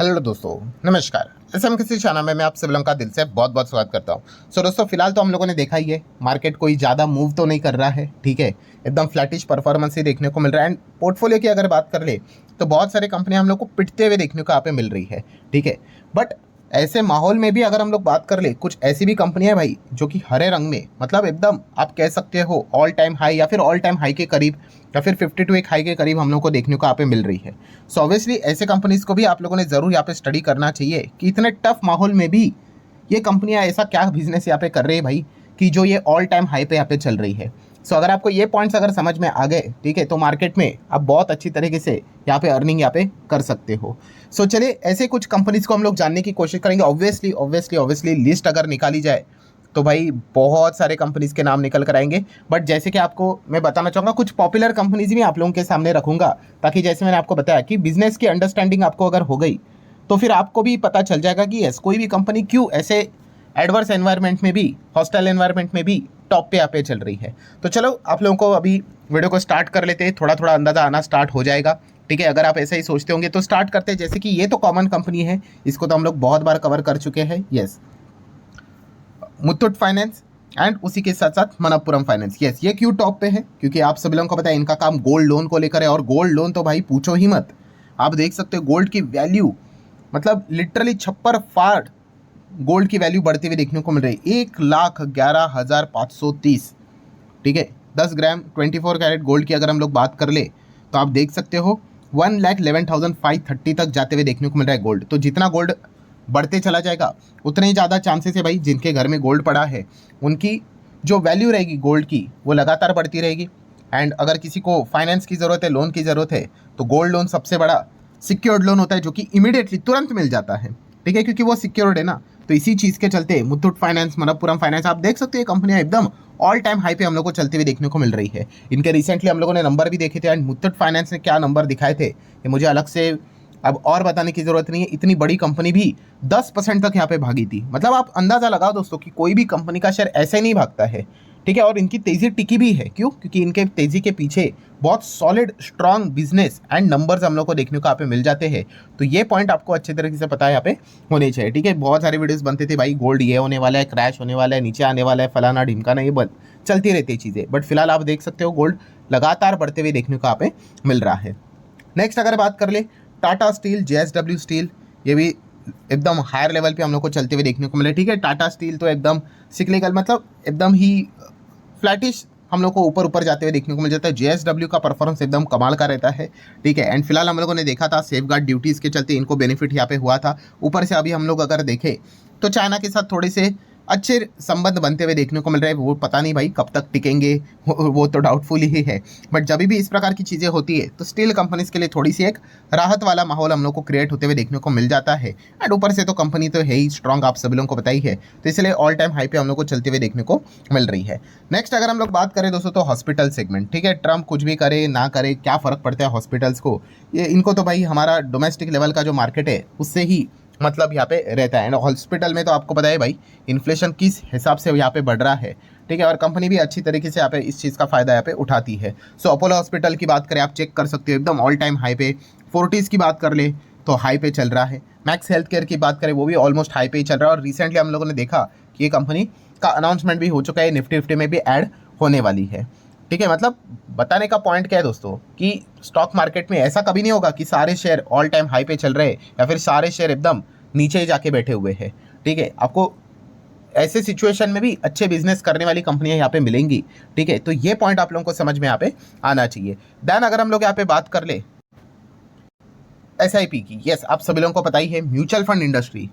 Hello दोस्तों, नमस्कार। SM किसी चैनल में मैं आप सभी लोगों का दिल से बहुत बहुत स्वागत करता हूं। दोस्तों, फिलहाल तो हम लोगों ने देखा ही है, मार्केट कोई ज़्यादा मूव तो नहीं कर रहा है। ठीक है, एकदम फ्लैटिश परफॉर्मेंस ही देखने को मिल रहा है। एंड पोर्टफोलियो की अगर बात कर ले तो बहुत सारे कंपनियां हम लोग को पिटते हुए देखने को यहाँ पे मिल रही है। ठीक है, बट ऐसे माहौल में भी अगर हम लोग बात कर ले, कुछ ऐसी भी कंपनियां भाई जो कि हरे रंग में, मतलब एकदम आप कह सकते हो ऑल टाइम हाई या फिर ऑल टाइम हाई के करीब या फिर 52 एक हाई के करीब हम लोग को देखने को यहाँ पे मिल रही है। सो ऑब्वियसली ऐसे कंपनीज को भी आप लोगों ने ज़रूर यहाँ पे स्टडी करना चाहिए कि इतने टफ माहौल में भी ये कंपनियां ऐसा क्या बिजनेस यहाँ पे कर रही है भाई, कि जो ये ऑल टाइम हाई पे यहाँ पे चल रही है। सो अगर आपको ये पॉइंट्स अगर समझ में आ गए, ठीक है, तो मार्केट में आप बहुत अच्छी तरीके से यहाँ पे अर्निंग यहाँ पे कर सकते हो। सो चलिए ऐसे कुछ कंपनीज को हम लोग जानने की कोशिश करेंगे। ऑब्वियसली लिस्ट अगर निकाली जाए तो भाई बहुत सारे कंपनीज के नाम निकल कर आएंगे। बट जैसे कि आपको मैं बताना चाहूँगा, कुछ पॉपुलर कंपनीज भी आप लोगों के सामने रखूंगा, ताकि जैसे मैंने आपको बताया कि बिजनेस की अंडरस्टैंडिंग आपको अगर हो गई तो फिर आपको भी पता चल जाएगा कि यस, कोई भी कंपनी क्यों ऐसे एडवर्स एनवायरनमेंट में भी, हॉस्टाइल एनवायरनमेंट में भी टॉप पे यहाँ पे चल रही है। तो चलो आप लोगों को अभी वीडियो को स्टार्ट कर लेते हैं, थोड़ा थोड़ा अंदाजा आना स्टार्ट हो जाएगा। ठीक है, अगर आप ऐसा ही सोचते होंगे तो स्टार्ट करते हैं। जैसे कि ये तो कॉमन कंपनी है, इसको तो हम लोग बहुत बार कवर कर चुके हैं। यस, मुथूट फाइनेंस एंड उसी के साथ साथ मनप्पुरम फाइनेंस। यस, ये क्यों टॉप पे है? क्योंकि आप सभी लोगों को पता है इनका काम गोल्ड लोन को लेकर है। और गोल्ड लोन तो भाई पूछो ही मत। आप देख सकते हो गोल्ड की वैल्यू, मतलब लिटरली छप्पर फाड़ गोल्ड की वैल्यू बढ़ती हुई देखने को मिल रही है। 1,11,530। ठीक है, 10 ग्राम 24 कैरेट गोल्ड की अगर हम लोग बात कर ले तो आप देख सकते हो 1,11,530 तक जाते हुए देखने को मिल रहा है गोल्ड। तो जितना गोल्ड बढ़ते चला जाएगा उतने ही ज़्यादा चांसेस है भाई, जिनके घर में गोल्ड पड़ा है उनकी जो वैल्यू रहेगी गोल्ड की वो लगातार बढ़ती रहेगी। एंड अगर किसी को फाइनेंस की ज़रूरत है, लोन की ज़रूरत है, तो गोल्ड लोन सबसे बड़ा सिक्योर्ड लोन होता है, जो कि इमीडिएटली तुरंत मिल जाता है। ठीक है, क्योंकि वो सिक्योर्ड है ना। तो इसी चीज़ के चलते मुथूट फाइनेंस, मनप्पुरम फाइनेंस, आप देख सकते हो ये कंपनियां एकदम ऑल टाइम हाई पे हम लोग को चलते हुए देखने को मिल रही है। इनके रिसेंटली हम लोगों ने नंबर भी देखे थे। एंड मुथूट फाइनेंस ने क्या नंबर दिखाए थे ये मुझे अलग से अब और बताने की ज़रूरत नहीं है। इतनी बड़ी कंपनी भी 10% तक यहाँ पे भागी थी। मतलब आप अंदाज़ा लगाओ दोस्तों कि कोई भी कंपनी का शेयर ऐसे नहीं भागता है। ठीक है, और इनकी तेज़ी टिकी भी है। क्यों? क्योंकि इनके तेज़ी के पीछे बहुत solid strong business and numbers हम लोग को देखने को यहाँ पे मिल जाते हैं। तो ये पॉइंट आपको अच्छे तरीके से पता है यहाँ पे होने चाहिए। ठीक है, बहुत सारे वीडियोस बनते थे भाई, गोल्ड ये होने वाला है, क्रैश होने वाला है, नीचे आने वाला है, फलाना ढिमकाना, ये बन चलती रहती है चीज़ें। बट फिलहाल आप देख सकते हो गोल्ड लगातार बढ़ते हुए देखने को यहाँ पे मिल रहा है। नेक्स्ट अगर बात कर ले, टाटा स्टील, जेएसडब्ल्यू स्टील, ये भी एकदम हायर लेवल पे हम लोग को चलते हुए देखने को मिले। ठीक है, टाटा स्टील तो एकदम सिक्लिकल, मतलब एकदम ही फ्लैटिश हम लोग को ऊपर ऊपर जाते हुए देखने को मिल जाता है। जेएसडब्ल्यू का परफॉर्मेंस एकदम कमाल का रहता है। ठीक है, एंड फिलहाल हम लोगों ने देखा था सेफ गार्ड ड्यूटीज़ के चलते इनको बेनिफिट यहाँ पे हुआ था। ऊपर से अभी हम लोग अगर देखें तो चाइना के साथ थोड़े से अच्छे संबंध बनते हुए देखने को मिल रहे हैं। वो पता नहीं भाई कब तक टिकेंगे, वो तो डाउटफुल ही है। बट जब भी इस प्रकार की चीज़ें होती है तो स्टील कंपनीज के लिए थोड़ी सी एक राहत वाला माहौल हम लोग को क्रिएट होते हुए देखने को मिल जाता है। एंड ऊपर से तो कंपनी तो है ही स्ट्रॉन्ग, आप सभी लोगों को पता ही है। तो इसलिए ऑल टाइम हाई पे हम लोग को चलते हुए देखने को मिल रही है। नेक्स्ट अगर हम लोग बात करें दोस्तों तो हॉस्पिटल सेगमेंट। ठीक है, ट्रम्प कुछ भी करे ना करे, क्या फ़र्क पड़ता है हॉस्पिटल्स को? ये इनको तो भाई हमारा डोमेस्टिक लेवल का जो मार्केट है उससे ही मतलब यहाँ पे रहता है। एंड हॉस्पिटल में तो आपको पता है भाई इन्फ्लेशन किस हिसाब से यहाँ पे बढ़ रहा है। ठीक है, और कंपनी भी अच्छी तरीके से यहाँ पे इस चीज़ का फ़ायदा यहाँ पे उठाती है। सो अपोलो हॉस्पिटल की बात करें, आप चेक कर सकते हो एकदम ऑल टाइम हाई पे। फोर्टिस की बात कर ले तो हाई पे चल रहा है। मैक्स हेल्थ केयर की बात करें वो भी ऑलमोस्ट हाई पे ही चल रहा है। और रिसेंटली हम लोगों ने देखा कि ये कंपनी का अनाउंसमेंट भी हो चुका है, निफ्टी फिफ्टी में भी ऐड होने वाली है। ठीक है, मतलब बताने का पॉइंट क्या है दोस्तों कि स्टॉक मार्केट में ऐसा कभी नहीं होगा कि सारे शेयर ऑल टाइम हाई पे चल रहे हैं या फिर सारे शेयर एकदम नीचे ही जाके बैठे हुए हैं। ठीक है, आपको ऐसे सिचुएशन में भी अच्छे बिजनेस करने वाली कंपनियां यहाँ पे मिलेंगी। ठीक है, तो ये पॉइंट आप लोगों को समझ में यहाँ पे आना चाहिए। देन अगर हम लोग यहाँ पे बात कर ले एसआईपी की, यस आप सभी लोगों को पता ही है म्यूचुअल फंड इंडस्ट्री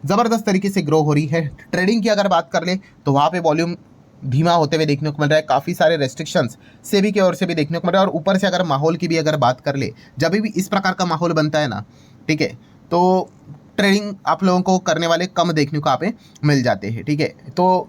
ज़बरदस्त तरीके से ग्रो हो रही है। ट्रेडिंग की अगर बात कर ले तो वहाँ पे वॉल्यूम धीमा होते हुए देखने को मिल रहा है। काफ़ी सारे रेस्ट्रिक्शंस सेबी की ओर से भी देखने को मिल रहा है। और ऊपर से अगर माहौल की भी अगर बात कर ले, जब भी इस प्रकार का माहौल बनता है ना, ठीक है, तो ट्रेडिंग आप लोगों को करने वाले कम देखने को यहाँ पे मिल जाते हैं। ठीक है, तो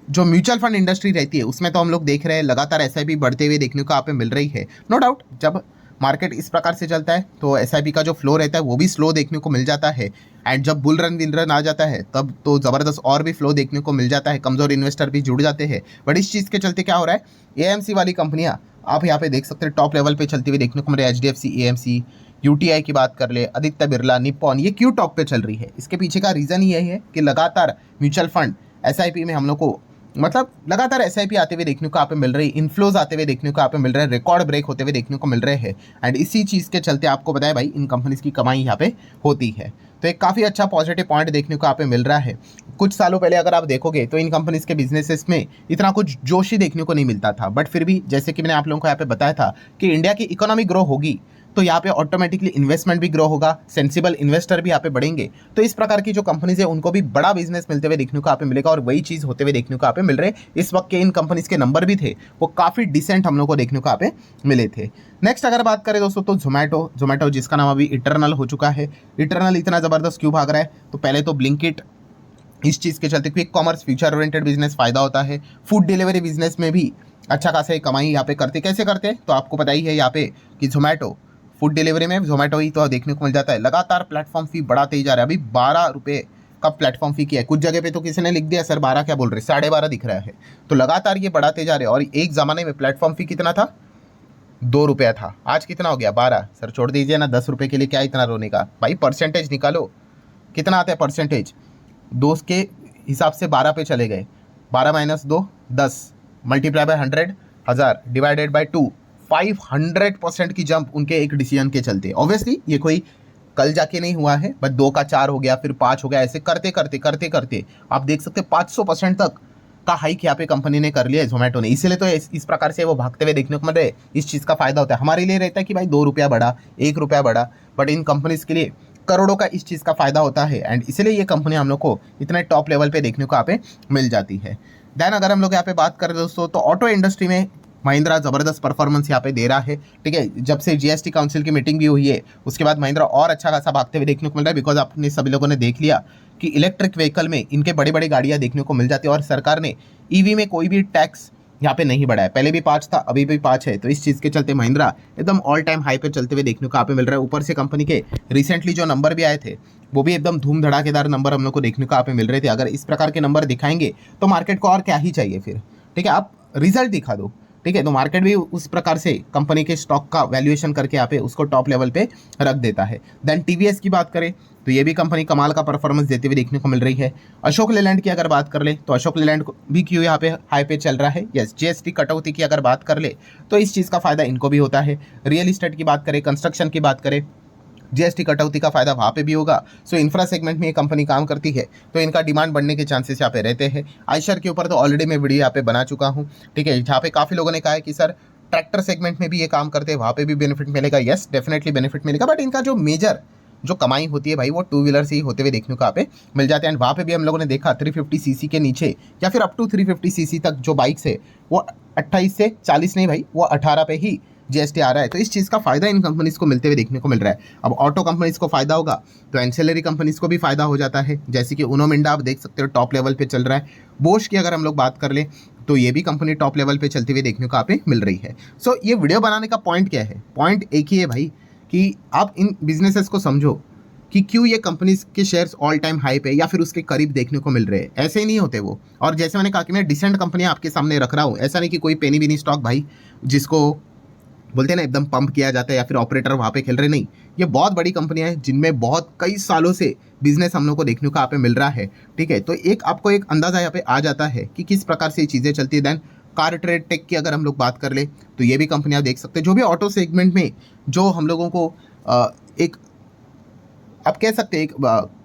जो म्यूचुअल फंड इंडस्ट्री रहती है उसमें तो हम लोग देख रहे हैं लगातार एसआईपी बढ़ते हुए देखने को यहाँ पे मिल रही है। नो डाउट जब मार्केट इस प्रकार से चलता है तो एसआईपी का जो फ्लो रहता है वो भी स्लो देखने को मिल जाता है। एंड जब बुल रन विन रन आ जाता है तब तो ज़बरदस्त और भी फ्लो देखने को मिल जाता है, कमज़ोर इन्वेस्टर भी जुड़ जाते हैं। बट इस चीज़ के चलते क्या हो रहा है, एएमसी वाली कंपनियाँ आप यहाँ पे देख सकते हैं टॉप लेवल पे चलती हुई देखने को मिल रही है। एचडीएफसी, एएमसी, यूटीआई की बात कर ले, आदित्य बिरला, निप्पॉन, ये क्यों टॉप पे चल रही है? इसके पीछे का रीज़न यही है कि लगातार म्यूचुअल फंड एसआईपी में हम लोग को मतलब लगातार एसआईपी आते हुए देखने को यहाँ पे मिल रही है, इन्फ्लोज आते हुए देखने को यहाँ पे मिल रहे हैं, रिकॉर्ड ब्रेक होते हुए देखने को मिल रहे हैं। एंड इसी चीज़ के चलते आपको बताया भाई इन कंपनीज की कमाई यहाँ पे होती है। तो एक काफ़ी अच्छा पॉजिटिव पॉइंट देखने को यहाँ पे मिल रहा है। कुछ सालों पहले अगर आप देखोगे तो इन कंपनीज के बिजनेसेस में इतना कुछ जोश ही देखने को नहीं मिलता था, बट फिर भी जैसे कि मैंने आप लोगों को यहाँ पे बताया था कि इंडिया की इकोनॉमी ग्रो होगी तो यहाँ पे ऑटोमेटिकली इन्वेस्टमेंट भी ग्रो होगा, सेंसिबल इन्वेस्टर भी यहाँ पे बढ़ेंगे, तो इस प्रकार की जो कंपनीज है उनको भी बड़ा बिजनेस मिलते हुए देखने को यहाँ पे मिलेगा। और वही चीज़ होते हुए देखने को यहाँ पे मिल रहे हैं। इस वक्त के इन कंपनीज के नंबर भी थे वो काफ़ी डिसेंट हम लोग को देखने को यहाँ पे मिले थे। नेक्स्ट अगर बात करें दोस्तों तो जोमेटो जिसका नाम अभी इटरनल हो चुका है। इटरनल इतना ज़बरदस्त क्यों भाग रहा है? तो पहले तो ब्लिंकिट, इस चीज़ के चलते quick commerce future oriented business फायदा होता है। फूड डिलीवरी बिजनेस में भी अच्छा खासा कमाई यहाँ पे करते, कैसे करते हैं तो आपको पता ही है यहाँ पे कि जोमेटो फूड डिलीवरी में जोमेटो ही तो देखने को मिल जाता है। लगातार प्लेटफॉर्म फी बढ़ाते ही जा रहा है। अभी 12 रुपये का प्लेटफॉर्म फी किया है। कुछ जगह पे तो किसी ने लिख दिया सर 12 क्या बोल रहे, 12.5 दिख रहा है। तो लगातार ये बढ़ाते जा रहे हैं। और एक ज़माने में प्लेटफॉर्म फी कितना था? 2 रुपया था। आज कितना हो गया? 12। सर छोड़ दीजिए ना, 10 रुपये के लिए क्या इतना रोने का भाई? परसेंटेज निकालो, कितना आता है परसेंटेज? 2 के हिसाब से 12 पे चले गए। 12 minus 2 10 multiply by 100 1000 divided by 2 500% की जंप उनके एक डिसीजन के चलते। ऑब्वियसली ये कोई कल जाके नहीं हुआ है, बट 2 का 4 हो गया, फिर 5 हो गया, ऐसे करते करते आप देख सकते 500% तक का हाइक यहाँ पे कंपनी ने कर लिया है जोमेटो ने। इसीलिए तो इस प्रकार से वो भागते हुए देखने को मिल रहे हैं। इस चीज़ का फायदा होता है। हमारे लिए रहता है कि भाई 2 रुपया बढ़ा, 1 रुपया बढ़ा, बट इन कंपनीज के लिए करोड़ों का इस चीज़ का फायदा होता है। एंड इसलिए ये कंपनी हम लोग को इतने टॉप लेवल पे देखने को यहाँ पे मिल जाती है। देन अगर हम लोग यहाँ पे बात करें दोस्तों तो ऑटो इंडस्ट्री में महिंद्रा ज़बरदस्त परफॉर्मेंस यहाँ पे दे रहा है। ठीक है, जब से जीएसटी काउंसिल की मीटिंग भी हुई है उसके बाद महिंद्रा और अच्छा खासा भागते हुए देखने को मिल रहा है। बिकॉज आपने सभी लोगों ने देख लिया कि इलेक्ट्रिक व्हीकल में इनके बड़ी बड़ी गाड़ियाँ देखने को मिल जाती है और सरकार ने ईवी में कोई भी टैक्स यहाँ पे नहीं बढ़ा है। पहले भी 5 था, अभी भी 5 है। तो इस चीज़ के चलते महिंद्रा एकदम ऑल टाइम हाई पे चलते हुए देखने को यहाँ पे मिल रहा है। ऊपर से कंपनी के रिसेंटली जो नंबर भी आए थे वो भी एकदम धूम धड़ाकेदार नंबर हम लोग को देखने को यहाँ पे मिल रहे थे। अगर इस प्रकार के नंबर दिखाएंगे तो मार्केट को और क्या ही चाहिए फिर। ठीक है, आप रिजल्ट दिखा दो। ठीक है, तो मार्केट भी उस प्रकार से कंपनी के स्टॉक का वैल्यूएशन करके यहाँ पे उसको टॉप लेवल पे रख देता है। देन टीवीएस की बात करें तो ये भी कंपनी कमाल का परफॉर्मेंस देते हुए देखने को मिल रही है। अशोक लेलैंड की अगर बात कर ले तो अशोक लेलैंड भी क्यों यहाँ पे हाई पे चल रहा है? यस, जीएसटी कटौती की अगर बात कर ले तो इस चीज़ का फायदा इनको भी होता है। रियल इस्टेट की बात करें, कंस्ट्रक्शन की बात करें, जीएसटी कटौती का फायदा वहाँ पे भी होगा। सो इंफ्रा सेगमेंट में ये कंपनी काम करती है तो इनका डिमांड बढ़ने के चांसेस यहाँ पे रहते हैं। आयशर के ऊपर तो ऑलरेडी मैं वीडियो यहाँ पे बना चुका हूँ। ठीक है, जहाँ पे काफ़ी लोगों ने कहा है कि सर ट्रैक्टर सेगमेंट में भी ये काम करते हैं, वहाँ पे भी बेनिफिट मिलेगा। यस, डेफिनेटली बेनिफिट मिलेगा, बट इनका जो मेजर जो कमाई होती है भाई वो 2 व्हीलर से ही होते हुए देखने को यहाँ पे मिल जाते हैं। एंड वहाँ पे भी हम लोगों ने देखा 350 सीसी के नीचे या फिर अप टू 350 सीसी तक जो बाइक्स है वो 28 से 40 नहीं भाई, वो 18 पे ही जीएसटी आ रहा है। तो इस चीज़ का फायदा इन कंपनीज को मिलते हुए देखने को मिल रहा है। अब ऑटो कंपनीज को फायदा होगा तो एंसिलरी कंपनीज को भी फायदा हो जाता है। जैसे कि उनो मिंडा आप देख सकते हो टॉप लेवल पे चल रहा है। बोश की अगर हम लोग बात कर ले तो ये भी कंपनी टॉप लेवल पे चलते हुए देखने को यहाँ पे मिल रही है। सो ये वीडियो बनाने का पॉइंट क्या है? पॉइंट एक ही है भाई कि आप इन बिजनेसेस को समझो कि क्यों ये कंपनीज के शेयर्स ऑल टाइम हाई पे या फिर उसके करीब देखने को मिल रहे हैं। ऐसे ही नहीं होते वो। और जैसे मैंने कहा कि मैं डिसेंट कंपनियां आपके सामने रख रहा हूँ, ऐसा नहीं कि कोई पेनी बिनी स्टॉक भाई जिसको बोलते हैं ना एकदम पंप किया जाता है या फिर ऑपरेटर वहाँ पे खेल रहे, नहीं। ये बहुत बड़ी कंपनियां हैं जिनमें बहुत कई सालों से बिजनेस हम लोग को देखने को यहाँ पे मिल रहा है। ठीक है, तो एक आपको एक अंदाजा यहाँ पे आ जाता है कि किस प्रकार से ये चीज़ें चलती है। देन कार ट्रेड टेक की अगर हम लोग बात कर ले तो ये भी कंपनियां देख सकते हैं जो भी ऑटो सेगमेंट में जो हम लोगों को एक आप कह सकते हैं एक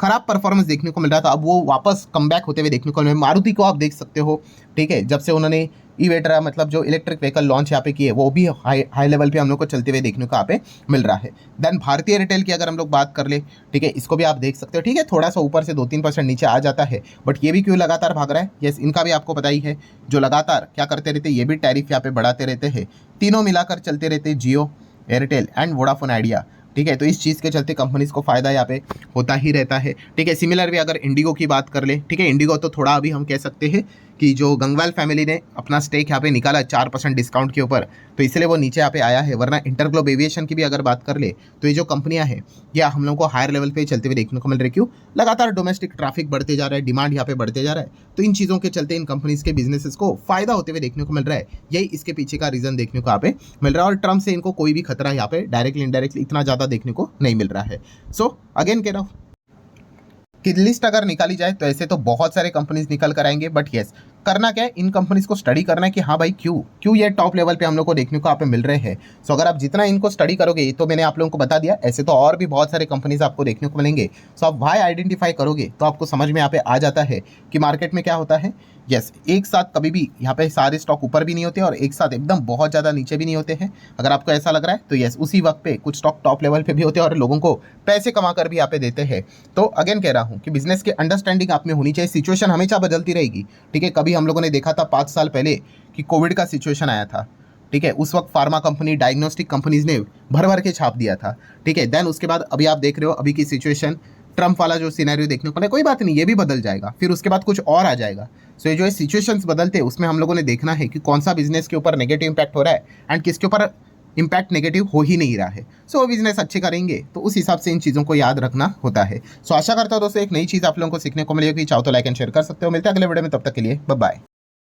खराब परफॉर्मेंस देखने को मिल रहा था, अब वो वापस कमबैक होते हुए देखने को मिल रहा है। मारुति को आप देख सकते हो। ठीक है, जब से उन्होंने ई-वेट्रा मतलब जो इलेक्ट्रिक व्हीकल लॉन्च यहाँ पे किए वो भी हाई लेवल पे हम लोग को चलते हुए देखने को यहाँ पे मिल रहा है। देन भारतीय रिटेल की अगर हम लोग बात कर ले, ठीक है, इसको भी आप देख सकते हो। ठीक है, थोड़ा सा ऊपर से 2-3% नीचे आ जाता है, बट ये भी क्यों लगातार भाग रहा है? यस, इनका भी आपको पता ही है जो लगातार क्या करते रहते हैं, ये भी टैरिफ यहाँ पे बढ़ाते रहते हैं। तीनों मिलाकर चलते रहते हैं, जियो, एयरटेल एंड वोडाफोन आइडिया। ठीक है, तो इस चीज़ के चलते कंपनीज को फायदा यहाँ पे होता ही रहता है। ठीक है, सिमिलर भी अगर इंडिगो की बात कर ले, ठीक है, इंडिगो तो थोड़ा अभी हम कह सकते हैं कि जो गंगवाल फैमिली ने अपना स्टेक यहाँ पे निकाला 4% डिस्काउंट के ऊपर, तो इसलिए वो नीचे यहाँ पे आया है। वरना इंटरग्लोब एविएशन की भी अगर बात कर ले तो ये जो कंपनियां हैं या हम लोग को हायर लेवल पे चलते हुए देखने को मिल रही। क्यों? लगातार डोमेस्टिक ट्रैफिक बढ़ते जा रहा है, डिमांड यहाँ पे बढ़ते जा रहा है, तो इन चीज़ों के चलते इन कंपनीज के बिजनेसेस को फायदा होते हुए देखने को मिल रहा है। यही इसके पीछे का रीजन देखने को यहाँ पे मिल रहा है। और ट्रम्प से इनको कोई भी खतरा यहाँ पे डायरेक्टली इनडायरेक्टली इतना ज़्यादा देखने को नहीं मिल रहा है। सो अगेन कह रहा हूँ कि लिस्ट अगर निकाली जाए तो ऐसे तो बहुत सारे कंपनीज निकल कर आएंगे, बट यस करना क्या है, इन कंपनीज को स्टडी करना है कि हाँ भाई क्यों ये टॉप लेवल पे हम लोग को देखने को यहाँ पे मिल रहे हैं। सो अगर आप जितना इनको स्टडी करोगे, ये तो मैंने आप लोगों को बता दिया, ऐसे तो और भी बहुत सारे कंपनीज आपको देखने को मिलेंगे। सो आप वाई आइडेंटिफाई करोगे तो आपको समझ में यहाँ पे आ जाता है कि मार्केट में क्या होता है। यस एक साथ कभी भी यहाँ पे सारे स्टॉक ऊपर भी नहीं होते और एक साथ एकदम बहुत ज़्यादा नीचे भी नहीं होते हैं। अगर आपको ऐसा लग रहा है तो यस उसी वक्त पे कुछ स्टॉक टॉप लेवल पे भी होते हैं और लोगों को पैसे कमा कर भी यहाँ पे देते हैं। तो अगेन कह रहा हूँ कि बिजनेस की अंडरस्टैंडिंग आप में होनी चाहिए। सिचुएशन हमेशा बदलती रहेगी, ठीक है। कभी हम लोगों ने देखा था 5 साल पहले कि कोविड का सिचुएशन आया था, ठीक है। उस वक्त फार्मा कंपनी, डायग्नोस्टिक कंपनीज ने भर भर के छाप दिया था, ठीक है। देन उसके बाद अभी आप देख रहे हो अभी की सिचुएशन, ट्रम्प वाला जो सिनेरियो देखने को मिला, कोई बात नहीं, ये भी बदल जाएगा, फिर उसके बाद कुछ और आ जाएगा। सो ये जो है सिचुएशंस बदलते हैं, उसमें हम लोगों ने देखना है कि कौन सा बिजनेस के ऊपर नेगेटिव इंपैक्ट हो रहा है एंड किसके ऊपर इंपैक्ट नेगेटिव हो ही नहीं रहा है। सो वो बिजनेस अच्छे करेंगे तो उस हिसाब से इन चीज़ों को याद रखना होता है। सो आशा करता हूँ दोस्तों एक नई चीज़ आप लोगों को सीखने को मिलेगी। चाहो तो लाइक एंड शेयर कर सकते हो। मिलते हैं अगले वीडियो में, तब तक के लिए बाय बाय।